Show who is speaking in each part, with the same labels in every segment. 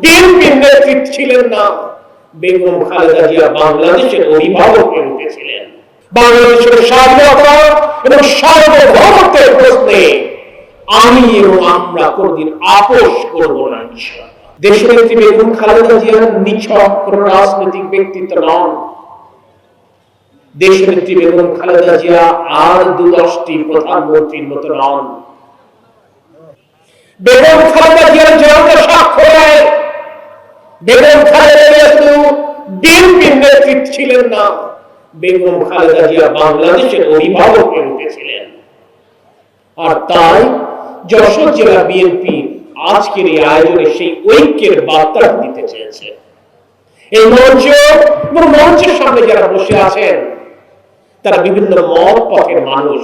Speaker 1: বিএনপির নেতৃত্ব ছিলেন না, বেগম খালেদা জিয়া বাংলাদেশের অভিভাবক হয়ে উঠেছিলেন। বাংলাদেশের স্বাধীনতা এবং সার্বভৌমত্বের প্রশ্নে আমি এবং আমরা কোনদিন আপোষ করব না ইনশাআল্লাহ। দেশনেত্রী বেগম খালেদা জিয়া নিছক কোন রাজনৈতিক ব্যক্তিত্ব নন। দেশনেত্রী বেগম খালেদা জিয়া আর ২-১০টি প্রধানমন্ত্রীর মতো নন। বেগম খালেদা জিয়ার জন্ম সাক্ষ্য দেয়, বেগম খালেদা জিয়া শুধু বিএনপির নেতৃত্ব ছিলেন না, বেগম খালেদা জিয়া বাংলাদেশের অভিভাবক হয়ে উঠেছিলেন। আর তাই যশোর জেলা বিএনপি আজকের এই আয়োজনে সেই ঐক্যের বার্তা দিতে চেয়েছে। এই মঞ্চ এবং মঞ্চের সামনে যারা বসে আছেন তারা বিভিন্ন মত পথের মানুষ,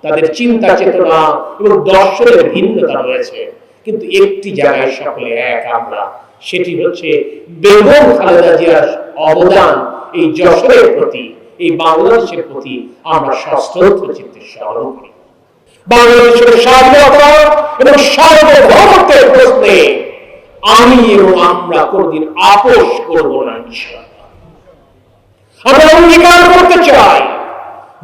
Speaker 1: তাদের চিন্তা চেতনা এবং দর্শনের ভিন্নতা রয়েছে, কিন্তু একটি জায়গায় সকলে এক আমরা, সেটি হচ্ছে বেগম খালেদা জিয়ার অবদান এই যশোরের প্রতি, এই বাংলাদেশের প্রতি আমরা সশ্রদ্ধ চিত্তে স্মরণ করি। বাংলাদেশের স্বাধীনতা এবং সার্বভৌমত্বের প্রশ্নে আমি এবং আমরা কোনদিন আপোষ করব না ইনশাআল্লাহ। আমরা অঙ্গীকার করতে চাই,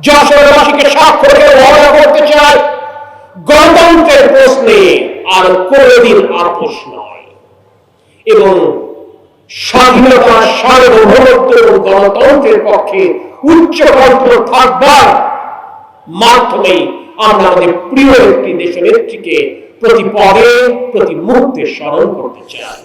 Speaker 1: যশোরবাসীকে সাক্ষ্য রেখে ওয়াদা করতে চাই, গণতন্ত্রের প্রশ্নে আর কোনদিন আপোষ নয় এবং স্বাধীনতা, সার্বভৌমত্ব এবং গণতন্ত্রের পক্ষে উচ্চ কণ্ঠ থাকবার মাধ্যমে আমরা আমাদের প্রিয় একটি দেশনেত্রীকে প্রতি পদে প্রতি মুহূর্তে স্মরণ করতে চাই।